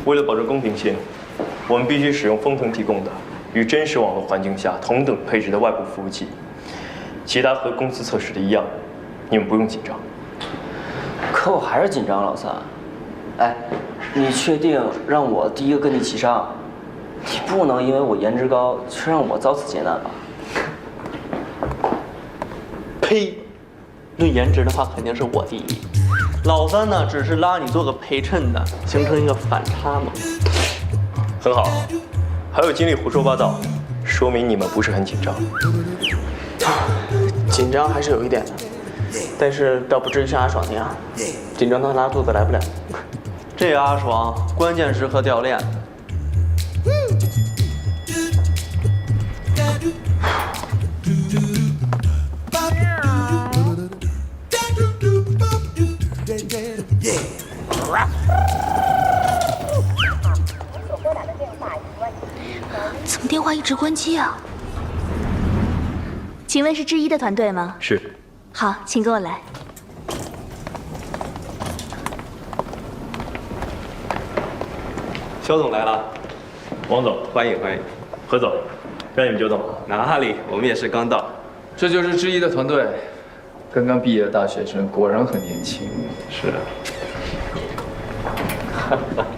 为了保证公平性，我们必须使用风腾提供的与真实网络环境下同等配置的外部服务器。其他和公司测试的一样，你们不用紧张。可我还是紧张，老三。哎，你确定让我第一个跟你齐上？你不能因为我颜值高，却让我遭此劫难吧？呸！论颜值的话，肯定是我第一。老三呢，只是拉你做个陪衬的，形成一个反差嘛。很好，还有精力胡说八道，说明你们不是很紧张。紧张还是有一点的，但是倒不至于像阿爽那样，紧张到拉肚子来不了。这阿爽关键时刻掉链子。怎么电话一直关机啊？请问是之一的团队吗？是。好，请跟我来。肖总来了，王总，欢迎欢迎。何总，让你们久等了。哪里，我们也是刚到。这就是之一的团队，刚刚毕业的大学生，果然很年轻。是。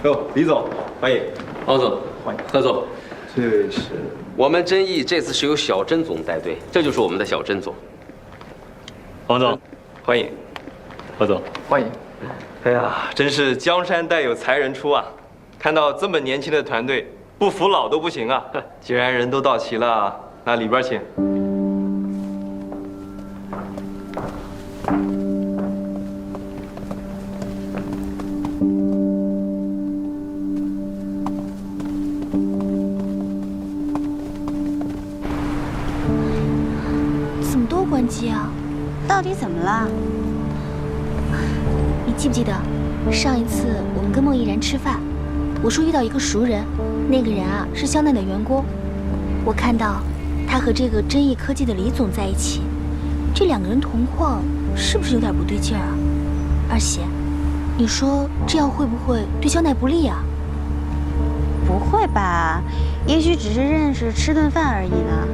哟，李总，欢迎。王总，欢迎。何总，这是我们真义这次是由小甄总带队，这就是我们的小甄总。王总，欢迎。何总，欢迎。哎呀，真是江山代有才人出啊！看到这么年轻的团队，不服老都不行啊！既然人都到齐了，那里边请。怎么都关机啊？到底怎么了？你记不记得上一次我们跟孟毅然吃饭，我说遇到一个熟人，那个人啊是肖奈的员工，我看到他和这个真义科技的李总在一起，这两个人同框是不是有点不对劲儿啊？二喜，你说这样会不会对肖奈不利啊？不会吧？也许只是认识吃顿饭而已呢。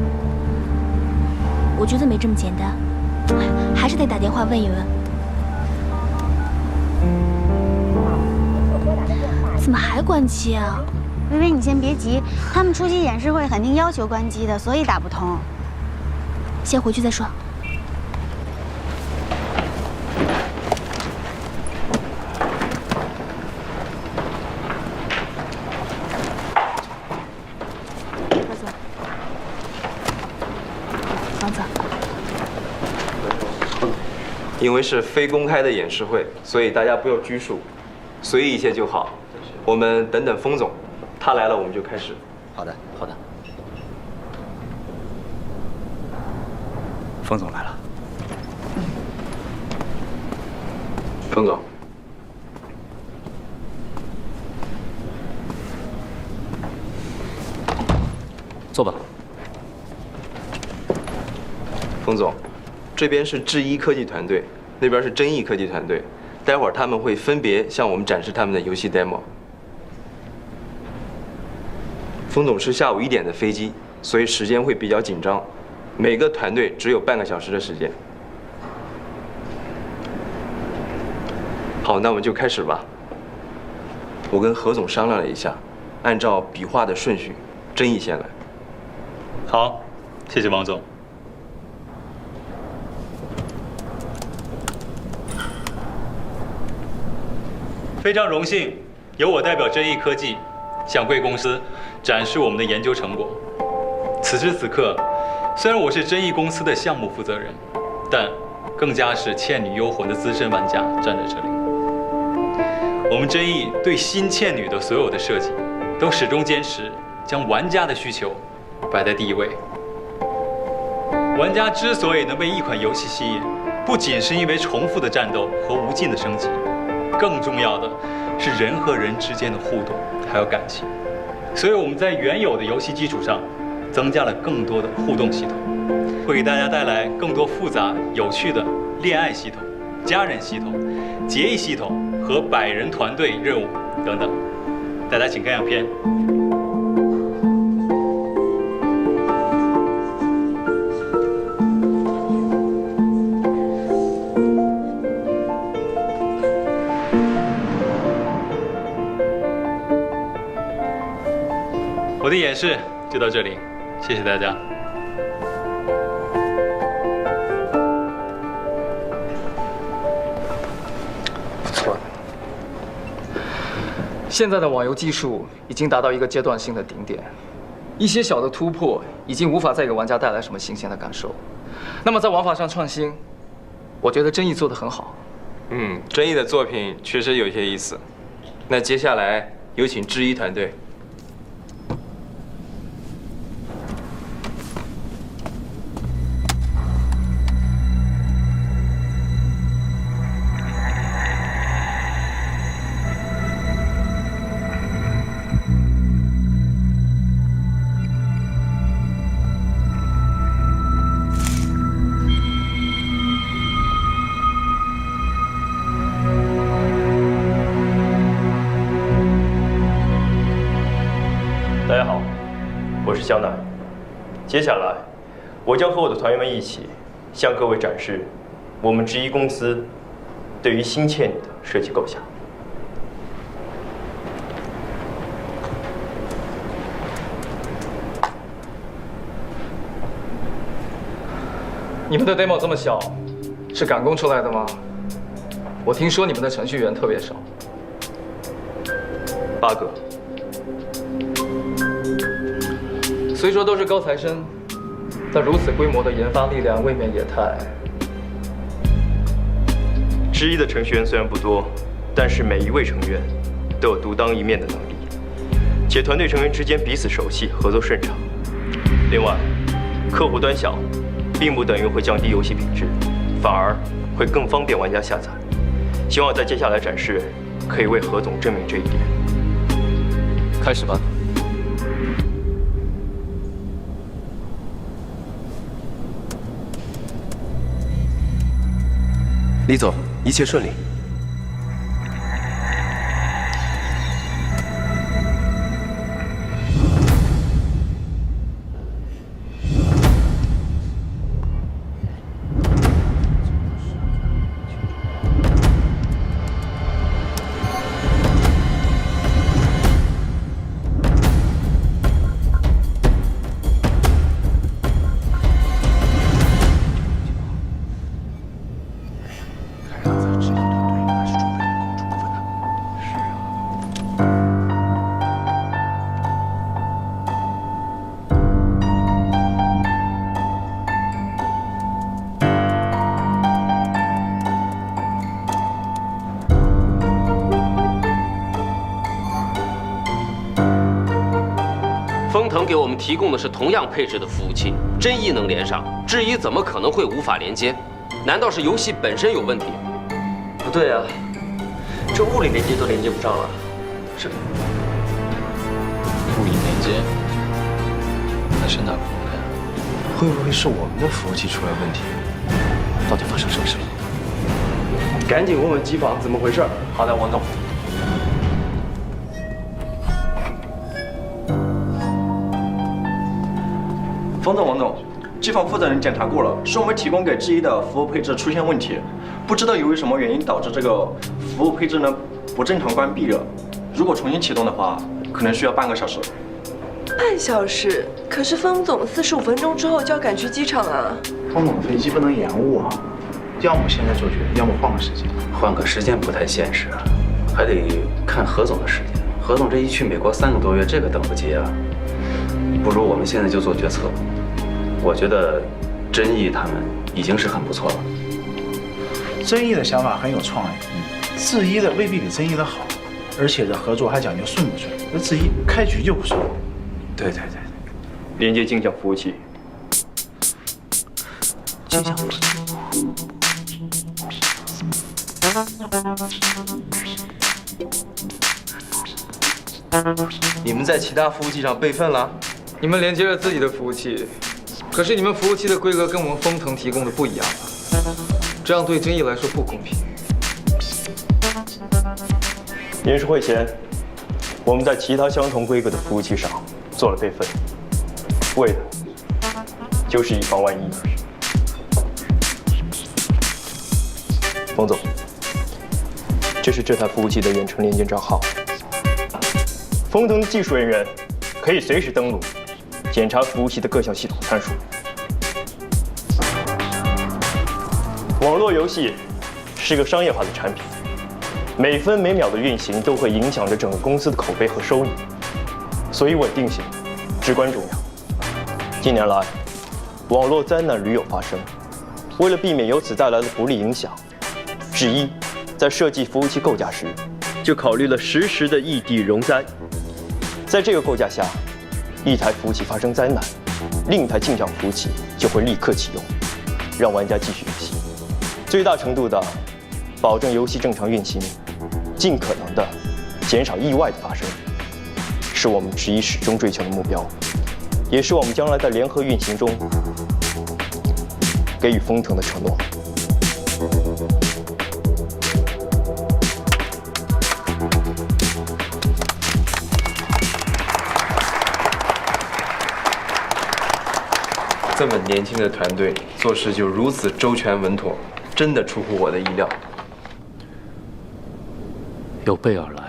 我觉得没这么简单，还是得打电话问一问。怎么还关机啊？微微，你先别急，他们出席演示会肯定要求关机的，所以打不通。先回去再说。何总，王总。因为是非公开的演示会，所以大家不要拘束，随意一些就好。我们等等封总，他来了我们就开始。好的，好的。封总来了。封总，坐吧。封总，这边是智一科技团队，那边是真义科技团队，待会儿他们会分别向我们展示他们的游戏 demo。封总是下午1点的飞机，所以时间会比较紧张，每个团队只有半个小时的时间。好，那我们就开始吧。我跟何总商量了一下，按照比划的顺序，真义先来。好，谢谢王总。非常荣幸，由我代表真义科技向贵公司展示我们的研究成果。此时此刻，虽然我是真义公司的项目负责人，但更加是《倩女幽魂》的资深玩家站在这里。我们真义对新倩女的所有的设计，都始终坚持将玩家的需求摆在第一位。玩家之所以能被一款游戏吸引，不仅是因为重复的战斗和无尽的升级，更重要的是人和人之间的互动还有感情。所以我们在原有的游戏基础上，增加了更多的互动系统，会给大家带来更多复杂有趣的恋爱系统、家人系统、结义系统和百人团队任务等等。大家请看样片。我的演示就到这里，谢谢大家。不错。现在的网游技术已经达到一个阶段性的顶点，一些小的突破已经无法再给玩家带来什么新鲜的感受。那么在玩法上创新，我觉得真义做得很好。真义的作品确实有些意思。那接下来有请知一团队。大家好，我是香奈。接下来，我将和我的团员们一起向各位展示我们知一公司对于新倩女的设计构想。你们的 demo 这么小，是赶工出来的吗？我听说你们的程序员特别少。8个。虽说都是高材生，但如此规模的研发力量未免也太……知一的程序员虽然不多，但是每一位成员都有独当一面的能力，且团队成员之间彼此熟悉，合作顺畅。另外，客户端小，并不等于会降低游戏品质，反而会更方便玩家下载。希望在接下来展示可以为何总证明这一点。开始吧。李总，一切顺利。丰腾给我们提供的是同样配置的服务器，真义能连上，知一怎么可能会无法连接？难道是游戏本身有问题？不对啊，这物理连接都连接不上了，这物理连接，那是哪国的呀？会不会是我们的服务器出了问题？到底发生什么事了？赶紧问问机房怎么回事。好的，王总。冯总、王总，机房负责人检查过了，是我们提供给知一的服务配置出现问题，不知道由于什么原因导致这个服务配置呢不正常关闭了。如果重新启动的话，可能需要半个小时。半小时？可是方总45分钟之后就要赶去机场啊。方总的飞机不能延误啊，要么现在做决定，要么换个时间。换个时间不太现实啊，还得看何总的时间。何总这一去美国3个多月，这个等不及啊。不如我们现在就做决策。我觉得真义他们已经是很不错了。真义的想法很有创意，智一的未必比真义的好，而且这合作还讲究顺不顺。那智一开局就不顺。对，连接镜像服务器。镜像服务器。你们在其他服务器上备份了？你们连接了自己的服务器，可是你们服务器的规格跟我们丰腾提供的不一样啊，这样对真义来说不公平。演示会前，我们在其他相同规格的服务器上做了备份，为的就是以防万一。冯总，这是这台服务器的远程连接账号。丰腾的技术人员可以随时登录，检查服务器的各项系统参数。网络游戏是个商业化的产品，每分每秒的运行都会影响着整个公司的口碑和收益，所以稳定性至关重要。近年来，网络灾难屡有发生，为了避免由此带来的不利影响，智一在设计服务器构架时，就考虑了实时的异地容灾。在这个构架下，一台服务器发生灾难，另一台镜像服务器就会立刻启用，让玩家继续游戏，最大程度的保证游戏正常运行，尽可能的减少意外的发生，是我们智一始终追求的目标，也是我们将来在联合运行中给予丰腾的承诺。这么年轻的团队做事就如此周全稳妥，真的出乎我的意料。有备而来，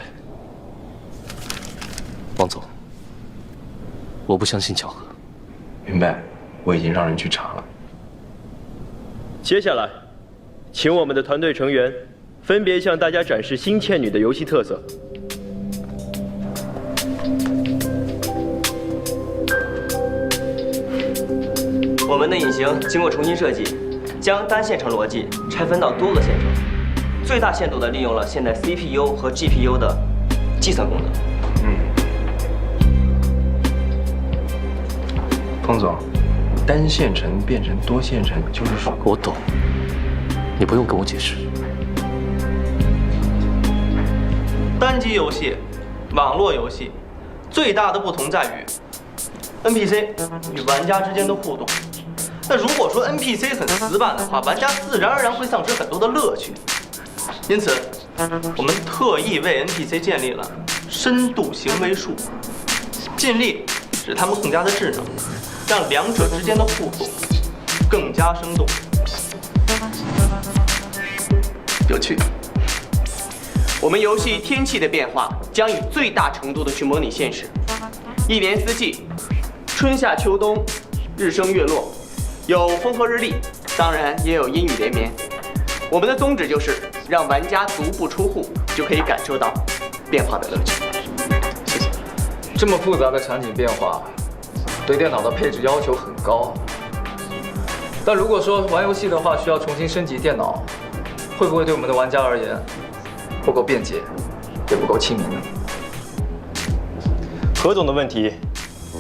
王总，我不相信巧合。明白，我已经让人去查了。接下来，请我们的团队成员分别向大家展示新倩女的游戏特色。我们的引擎经过重新设计，将单线程逻辑拆分到多个线程，最大限度地利用了现代 CPU 和 GPU 的计算功能。方总，单线程变成多线程就是说……我懂，你不用跟我解释。单机游戏、网络游戏最大的不同在于 NPC 与玩家之间的互动。那如果说 NPC 很死板的话，玩家自然而然会丧失很多的乐趣。因此，我们特意为 NPC 建立了深度行为树，尽力使他们更加的智能，让两者之间的互动更加生动、有趣。我们游戏天气的变化将以最大程度的去模拟现实，一年四季，春夏秋冬，日升月落，有风和日丽，当然也有阴雨连绵。我们的宗旨就是让玩家足不出户就可以感受到变化的乐趣。谢谢。这么复杂的场景变化，对电脑的配置要求很高。但如果说玩游戏的话需要重新升级电脑，会不会对我们的玩家而言不够便捷，也不够亲民呢？何总的问题，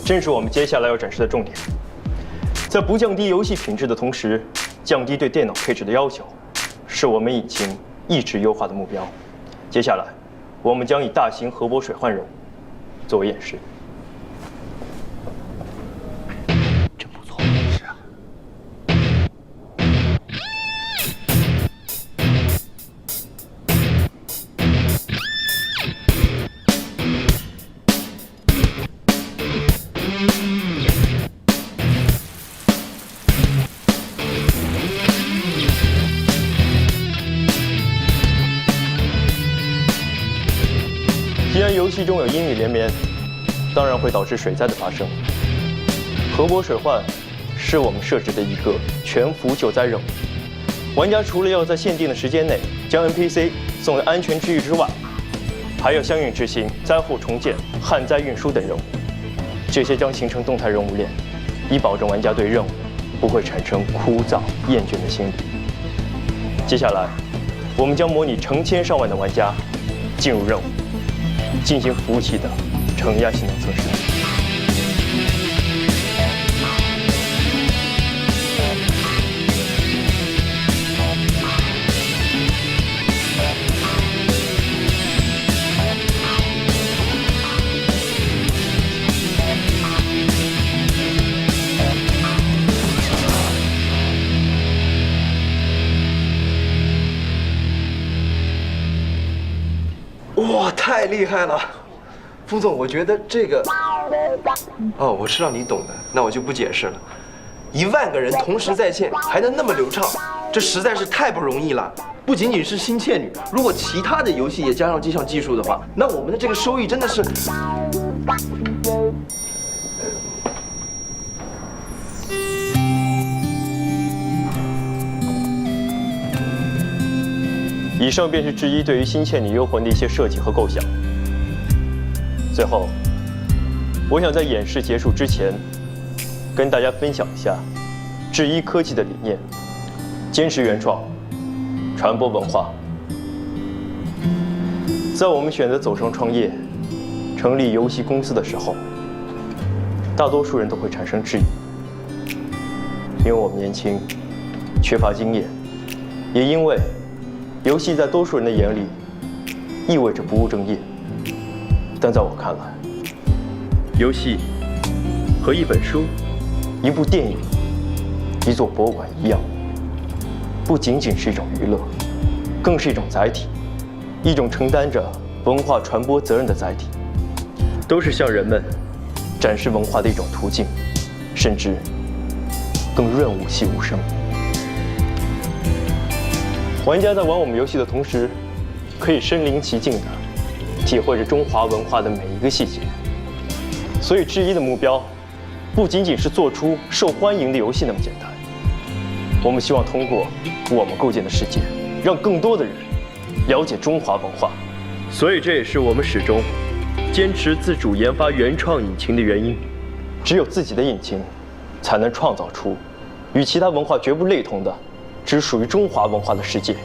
正是我们接下来要展示的重点。在不降低游戏品质的同时，降低对电脑配置的要求，是我们引擎一直优化的目标。接下来，我们将以大型核泊水换容作为演示。真不错，是啊。既然游戏中有阴雨连绵，当然会导致水灾的发生。核泊水患是我们设置的一个全服救灾任务。玩家除了要在限定的时间内将 NPC 送回安全区域之外，还要相应执行灾后重建、旱灾运输等任务。这些将形成动态任务链，以保证玩家对任务不会产生枯燥、厌倦的心理。接下来，我们将模拟成千上万的玩家进入任务，进行服务器的承压性能测试。哇，太厉害了！钟总，我觉得这个……哦，我知道你懂的，那我就不解释了。10000个人同时在线，还能那么流畅，这实在是太不容易了。不仅仅是心切女，如果其他的游戏也加上这项技术的话，那我们的这个收益真的是……以上便是智一对于《心切女幽魂》的一些设计和构想。最后，我想在演示结束之前，跟大家分享一下智一科技的理念：坚持原创，传播文化。在我们选择走上创业、成立游戏公司的时候，大多数人都会产生质疑，因为我们年轻，缺乏经验，也因为游戏在多数人的眼里意味着不务正业。但在我看来，游戏和一本书、一部电影、一座博物馆一样，不仅仅是一种娱乐，更是一种载体，一种承担着文化传播责任的载体，都是向人们展示文化的一种途径，甚至更润物细无声。玩家在玩我们游戏的同时，可以身临其境地体会着中华文化的每一个细节。所以智一的目标，不仅仅是做出受欢迎的游戏那么简单。我们希望通过我们构建的世界，让更多的人了解中华文化。所以这也是我们始终坚持自主研发原创引擎的原因。只有自己的引擎，才能创造出与其他文化绝不类同的只属于中华文化的世界。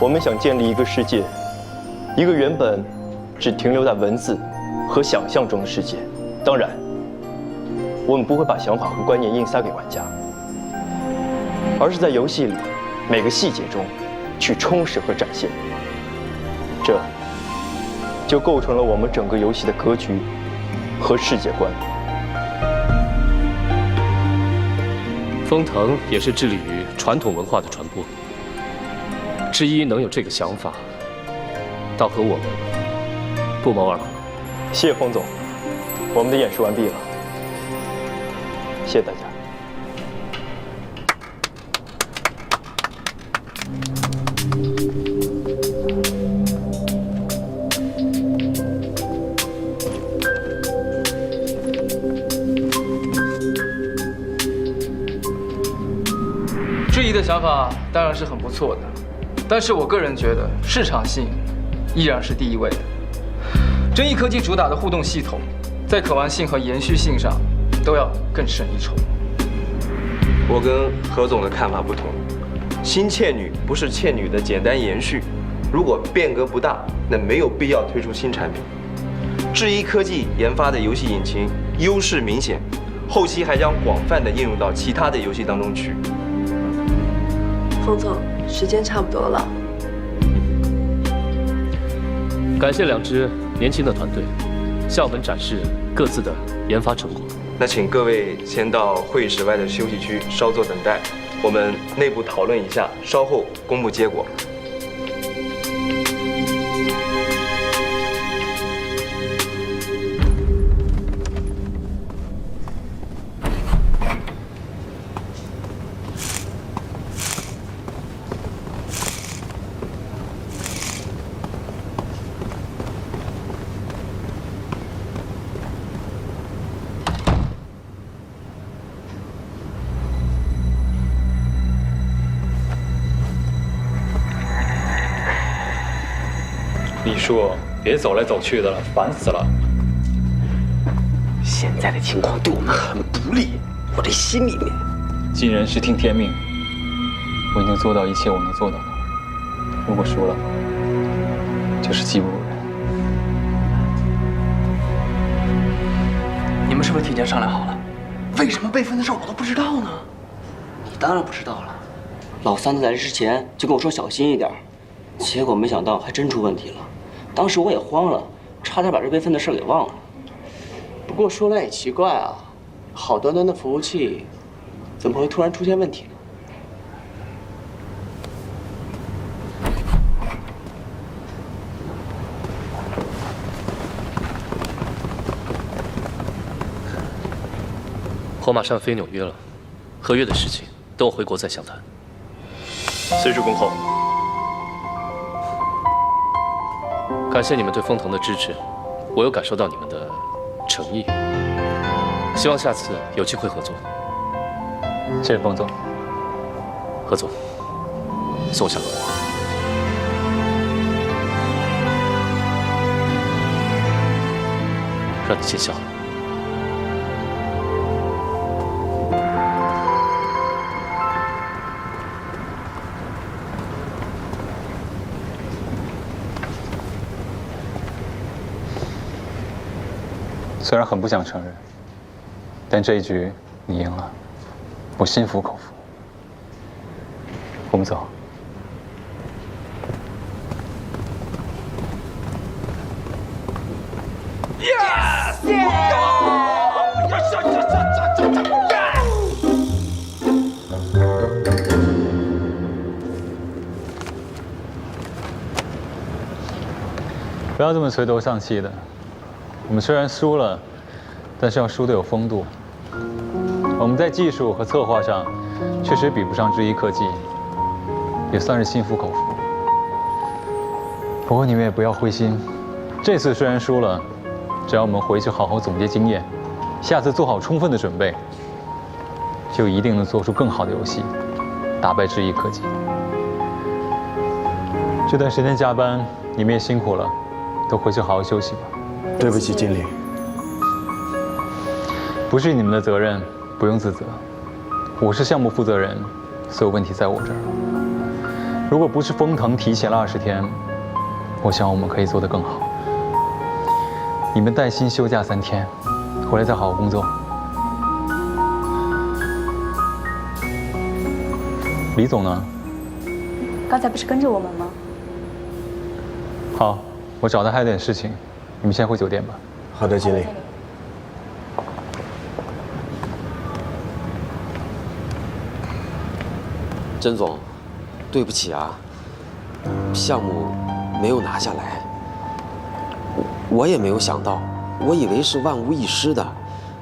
我们想建立一个世界，一个原本只停留在文字和想象中的世界。当然，我们不会把想法和观念硬塞给玩家，而是在游戏里每个细节中去充实和展现。这就构成了我们整个游戏的格局和世界观。风腾也是致力于传统文化的传播。智一能有这个想法，倒和我们不谋而合。谢谢冯总，我们的演示完毕了，谢谢大家。质疑的想法当然是很不错的，但是我个人觉得市场性依然是第一位的。臻益科技主打的互动系统，在可玩性和延续性上都要更胜一筹。我跟何总的看法不同，心切女不是倩女的简单延续，如果变革不大，那没有必要推出新产品。智一科技研发的游戏引擎优势明显，后期还将广泛的应用到其他的游戏当中去。冯总，时间差不多了。感谢2支年轻的团队，向我们展示各自的研发成果。那请各位先到会议室外的休息区稍作等待，我们内部讨论一下，稍后公布结果。李叔，别走来走去的了，烦死了。现在的情况对我们很不利，我这心里面……尽人事听天命，我已经做到一切我能做到的。如果输了，就是技不如人。你们是不是提前商量好了？为什么备份的事我都不知道呢？你当然不知道了。老三在来之前就跟我说小心一点，结果没想到还真出问题了。当时我也慌了，差点把这备份的事给忘了。不过说来也奇怪啊，好端端的服务器，怎么会突然出现问题呢？我马上飞纽约了，合约的事情等我回国再详谈。随时恭候。感谢你们对风腾的支持，我有感受到你们的诚意，希望下次有机会合作。谢谢冯总。何总，送我下楼。让你见笑。虽然很不想承认，但这一局你赢了，我心服口服。我们走。不要这么垂头丧气的。我们虽然输了，但是要输得有风度。我们在技术和策划上确实比不上智一科技，也算是心服口服。不过你们也不要灰心，这次虽然输了，只要我们回去好好总结经验，下次做好充分的准备，就一定能做出更好的游戏，打败智一科技。这段时间加班，你们也辛苦了，都回去好好休息吧。对不起，经理。不是你们的责任，不用自责。我是项目负责人，所有问题在我这儿。如果不是风腾提前了20天，我想我们可以做得更好。你们带薪休假3天，回来再好好工作。李总呢？刚才不是跟着我们吗？好，我找他还有点事情，你们先回酒店吧。好的，经理。甄总，对不起啊，项目没有拿下来。我也没有想到，我以为是万无一失的，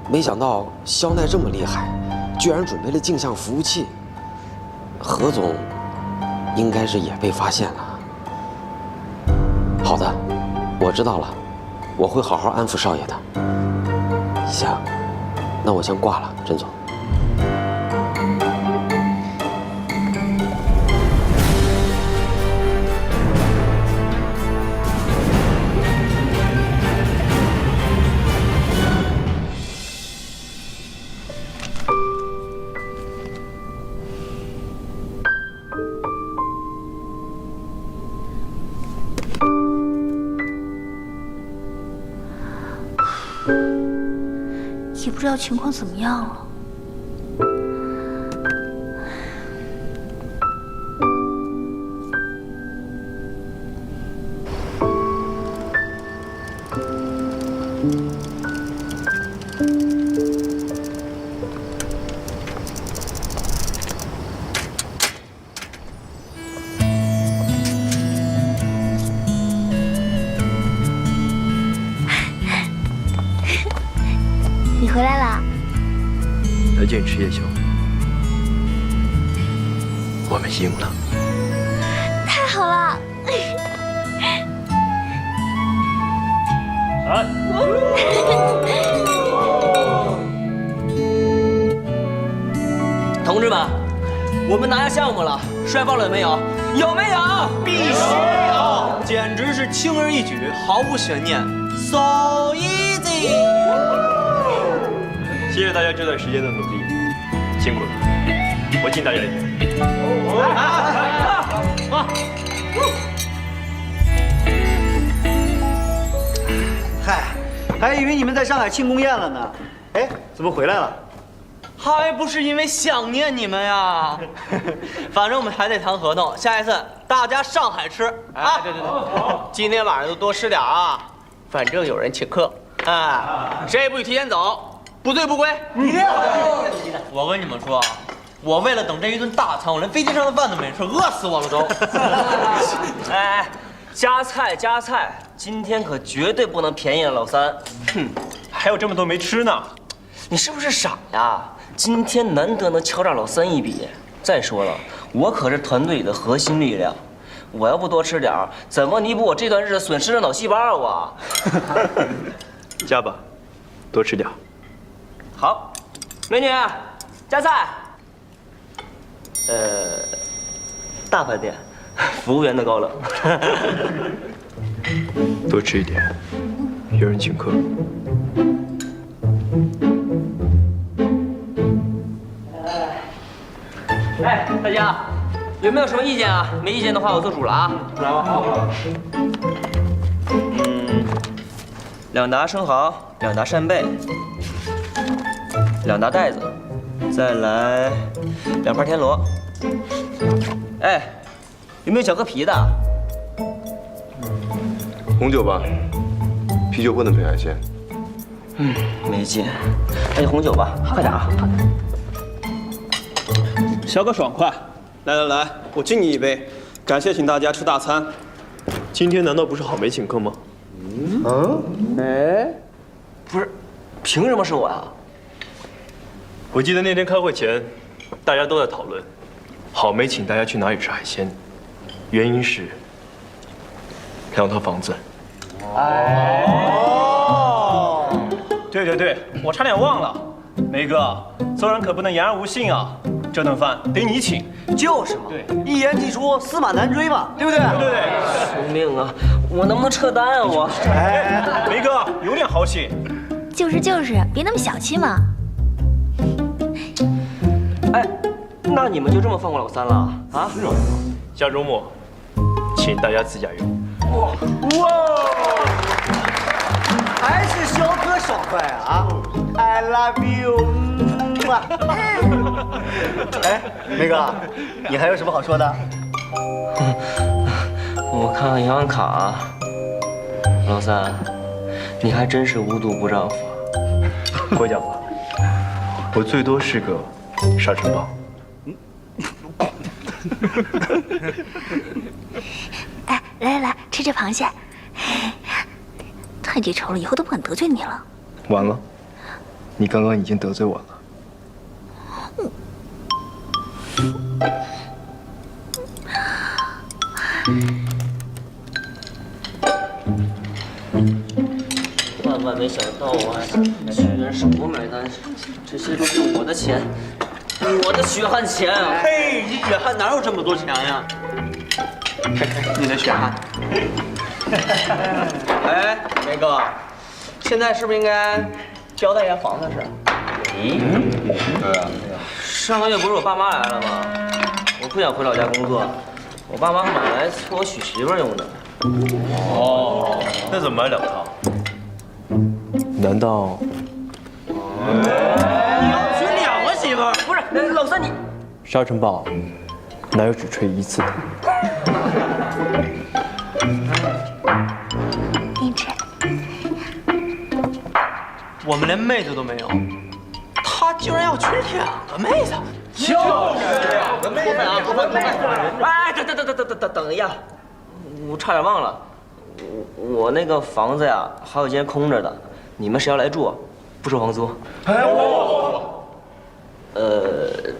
没想到肖奈这么厉害，居然准备了镜像服务器。何总应该是也被发现了。好的，我知道了，我会好好安抚少爷的。行，那我先挂了，甄总。也不知道情况怎么样了。你回来啦？来见吃夜宵。我们赢了。太好了！同志们，我们拿下项目了，帅爆了有没有？有没有？必须有！简直是轻而易举，毫无悬念 ，so easy。谢谢大家这段时间的努力，辛苦了，我敬大家一杯。嗨，还以为你们在上海庆功宴了呢，哎，怎么回来了？还不是因为想念你们呀！反正我们还得谈合同，下一次大家上海吃啊！对，今天晚上就多吃点啊，反正有人请客，哎，谁也不许提前走，不醉不归。我跟你们说，我为了等这一顿大餐，我连飞机上的饭都没吃，饿死我了都。哎，加菜加菜，今天可绝对不能便宜了老三。哼，还有这么多没吃呢。你是不是傻呀？今天难得能敲诈老三一笔。再说了，我可是团队里的核心力量，我要不多吃点儿，怎么弥补我这段日子损失的脑细胞啊？加吧，多吃点。好，美女，加菜。大饭店，服务员的高冷。多吃一点，有人请客。哎，大家有没有什么意见啊？没意见的话，我做主了啊。来吧，好。2打生蚝，2打扇贝，2打带子，再来2盘田螺。哎，有没有小割皮的？红酒吧，啤酒不能配海鲜。没劲。那就红酒吧，快点啊！小哥爽快，来，我敬你一杯，感谢请大家吃大餐。今天难道不是郝梅请客吗？不是，凭什么是我呀？我记得那天开会前，大家都在讨论，郝梅请大家去哪里吃海鲜，原因是2套房子。对，我差点忘了，梅哥，做人可不能言而无信啊。这顿饭得你请。就是嘛，对，一言既出，驷马难追嘛，对不对？对。救命啊！我能不能撤单啊？我。哎，梅哥有点豪气。就是，别那么小气嘛。哎，那你们就这么放过老三了啊？是啊。下周末，请大家自驾游。哇！还是小哥爽快啊 ！I love you。哎，梅哥，你还有什么好说的？我看看银行卡，老三，你还真是无毒不丈夫。过奖了，我最多是个沙尘暴。哎，来，吃这螃蟹。太记仇了，以后都不敢得罪你了。完了，你刚刚已经得罪我了。万没想到啊，居然是我买单，这些都是我的钱，我的血汗钱啊！嘿，你血汗哪有这么多钱呀？你的血汗。哎，梅哥，现在是不是应该交代一下房子的事？对啊。上个月不是我爸妈来了吗？我不想回老家工作，我爸妈买来凑我娶媳妇用的。哦，那怎么买2套？难道？你要娶2个媳妇？不是，老三你。沙尘暴哪有只吹1次的？给你吃。我们连妹子都没有，他居然要娶2个妹子！就是2个妹子啊！过分！哎，等一下，我差点忘了，我那个房子呀，还有间空着的，你们谁要来住，不收房租。哎我。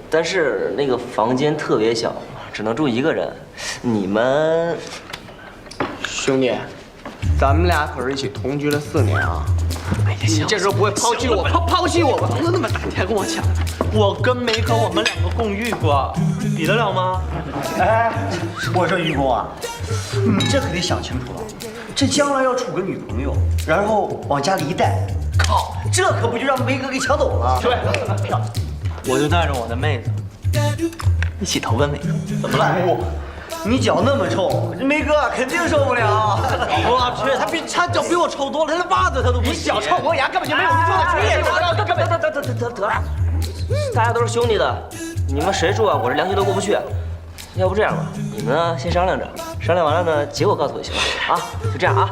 但是那个房间特别小，只能住1个人。你们兄弟，咱们俩可是一起同居了4年啊！你这时候不会抛弃我，抛弃我吧？那么大你还跟我抢？我跟梅哥我们2个共浴过，比得了吗？哎，我说于公啊，你这可得想清楚了，这将来要处个女朋友，然后往家里一带，靠，这可不就让梅哥给抢走了？对，我就带着我的妹子一起投奔梅哥，怎么了？你脚那么臭，这梅哥肯定受不了。我去，他脚比我臭多了，他的袜子他都不洗。你脚臭磨牙，根本就没有人说的专业。得了，大家都是兄弟的，你们谁住啊？我这良心都过不去。要不这样吧，你们呢先商量着，商量完了呢，结果告诉我就行了啊。就这样啊。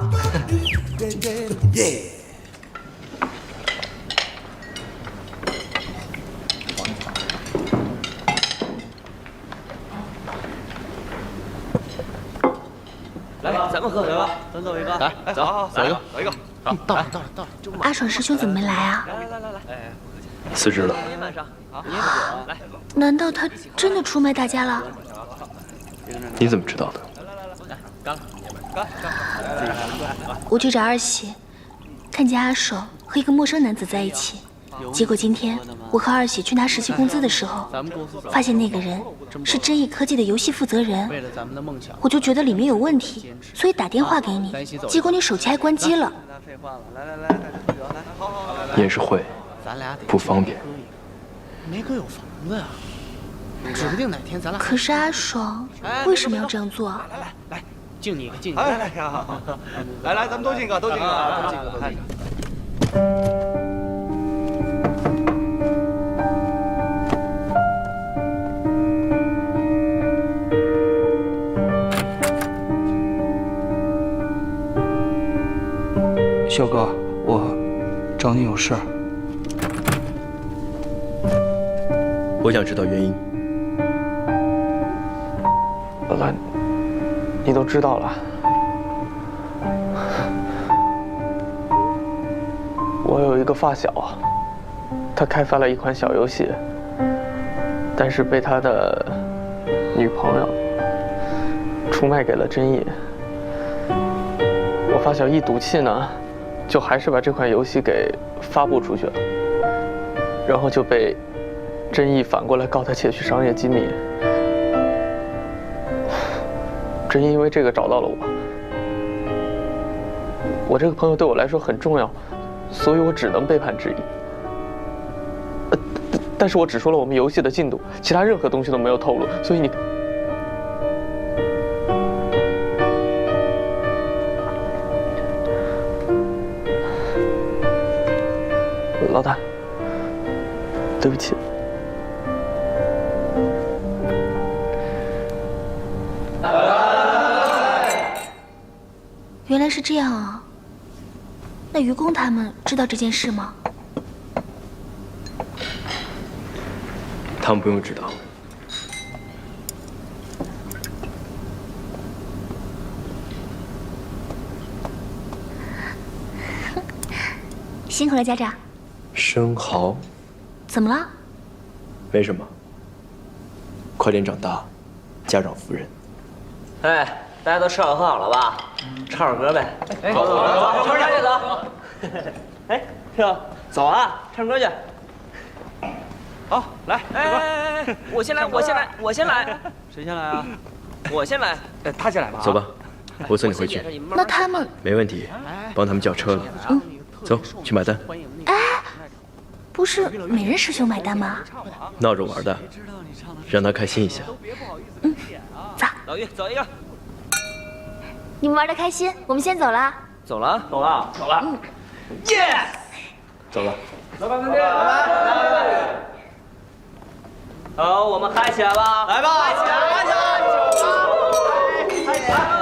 来，咱们喝，来吧，咱走一个，来，走一个，阿爽师兄怎么没来啊？来，哎，辞职了。难道他真的出卖大家了？你怎么知道的？我去找二喜，看见阿守和一个陌生男子在一起。结果今天我和二喜去拿实习工资的时候，发现那个人是真意科技的游戏负责人。我就觉得里面有问题，所以打电话给你，结果你手机还关机了。也是会，不方便。梅哥有房子呀，指不定哪天咱俩。可是阿爽为什么要这样做啊？来，敬你一个，敬你一个。来，咱们都敬个，都敬个，都敬个，都敬个。肖哥，我找你有事儿。我想知道原因。老大，你都知道了。我有一个发小，他开发了一款小游戏，但是被他的女朋友出卖给了真意。我发小一赌气呢，就还是把这款游戏给发布出去了，然后就被真意反过来告他窃取商业机密。真意因为这个找到了我，我这个朋友对我来说很重要，所以我只能背叛之意。但是我只说了我们游戏的进度，其他任何东西都没有透露，所以你。老大，对不起。原来是这样啊！那愚公他们知道这件事吗？他们不用知道。辛苦了，家长。生蚝？怎么了？没什么。快点长大，家长夫人。哎，大家都吃好喝好了吧？唱首歌呗。哎，走，唱歌去走。哎，是走啊，唱歌去。好，来，哎，我先来，我先来，我先来。谁先来啊？我先来。他先来吧。走吧，我送你回去。那他们没问题，帮他们叫车了。嗯，走去买单。哎，不是每人师兄买单吗？闹着玩的，让他开心一下。嗯，走。老于，走一个。你们玩的开心，我们先走了。走了，走了，走了。嗯，耶！走了。拜拜，再见，拜拜。好，我们嗨起来吧！来吧，嗨起来，嗨起来！